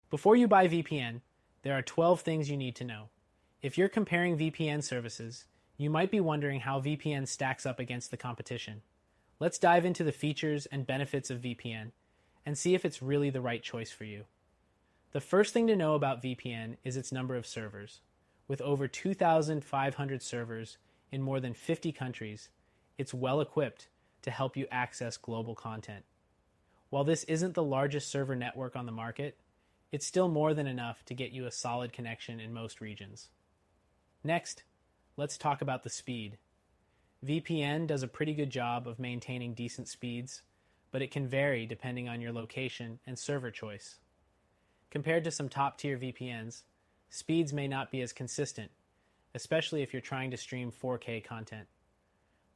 Before you buy VPN, there are 12 things you need to know. If you're comparing VPN services, you might be wondering how VPN stacks up against the competition. Let's dive into the features and benefits of VPN and see if it's really the right choice for you. The first thing to know about VPN is its number of servers. With over 2,500 servers in more than 50 countries, it's well equipped to help you access global content. While this isn't the largest server network on the market, it's still more than enough to get you a solid connection in most regions. Next, let's talk about the speed. VPN does a pretty good job of maintaining decent speeds, but it can vary depending on your location and server choice. Compared to some top-tier VPNs, speeds may not be as consistent, especially if you're trying to stream 4K content.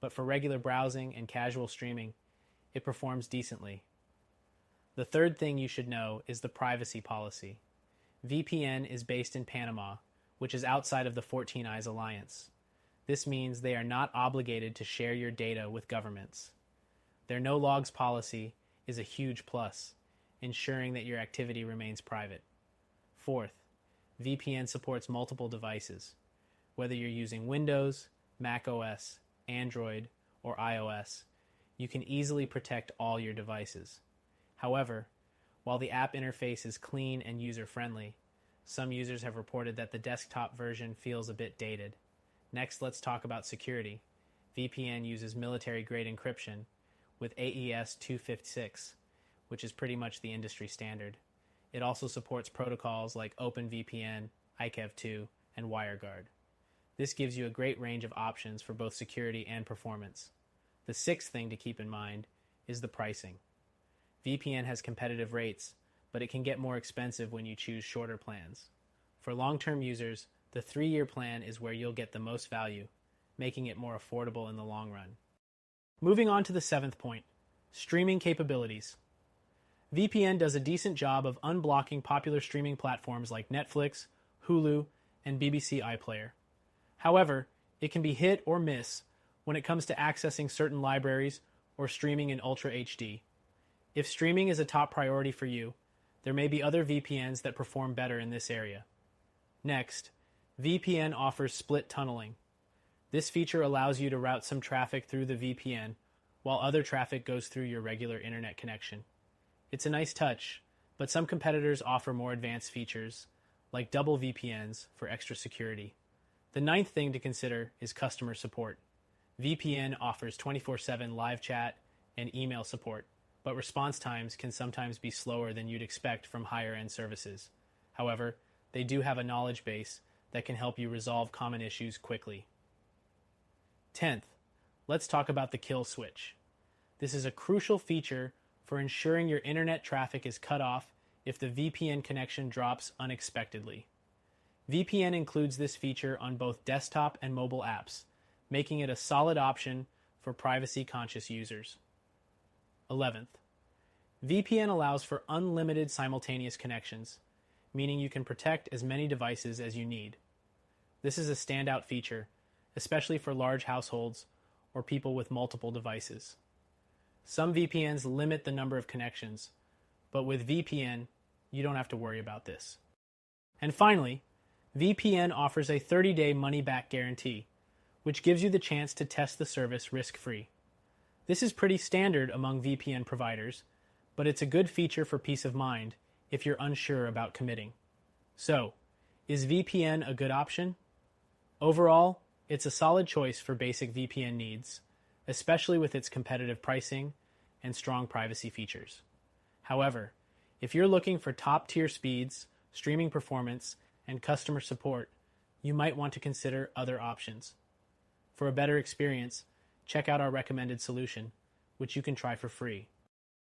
But for regular browsing and casual streaming, it performs decently. The third thing you should know is the privacy policy. VPN is based in Panama, which is outside of the 14 Eyes Alliance. This means they are not obligated to share your data with governments. Their no logs policy is a huge plus, ensuring that your activity remains private. Fourth, VPN supports multiple devices. Whether you're using Windows, Mac OS, Android, or iOS, you can easily protect all your devices. However, while the app interface is clean and user-friendly, some users have reported that the desktop version feels a bit dated. Next, let's talk about security. VPN uses military-grade encryption with AES 256, which is pretty much the industry standard. It also supports protocols like OpenVPN, IKEv2, and WireGuard. This gives you a great range of options for both security and performance. The sixth thing to keep in mind is the pricing. VPN has competitive rates, but it can get more expensive when you choose shorter plans. For long-term users, the 3-year plan is where you'll get the most value, making it more affordable in the long run. Moving on to the seventh point, streaming capabilities. VPN does a decent job of unblocking popular streaming platforms like Netflix, Hulu, and BBC iPlayer. However, it can be hit or miss when it comes to accessing certain libraries or streaming in Ultra HD. If streaming is a top priority for you, there may be other VPNs that perform better in this area. Next, VPN offers split tunneling. This feature allows you to route some traffic through the VPN while other traffic goes through your regular internet connection. It's a nice touch, but some competitors offer more advanced features, like double VPNs for extra security. The ninth thing to consider is customer support. VPN offers 24/7 live chat and email support, but response times can sometimes be slower than you'd expect from higher-end services. However, they do have a knowledge base that can help you resolve common issues quickly. 10th, let's talk about the kill switch. This is a crucial feature for ensuring your internet traffic is cut off if the VPN connection drops unexpectedly. VPN includes this feature on both desktop and mobile apps, making it a solid option for privacy-conscious users. 11th, VPN allows for unlimited simultaneous connections, meaning you can protect as many devices as you need. This is a standout feature, especially for large households or people with multiple devices. Some VPNs limit the number of connections, but with VPN, you don't have to worry about this. And finally, VPN offers a 30-day money-back guarantee, which gives you the chance to test the service risk-free. This is pretty standard among VPN providers, but it's a good feature for peace of mind if you're unsure about committing. So, is VPN a good option? Overall, it's a solid choice for basic VPN needs, especially with its competitive pricing and strong privacy features. However, if you're looking for top-tier speeds, streaming performance, and customer support, you might want to consider other options. For a better experience, check out our recommended solution, which you can try for free.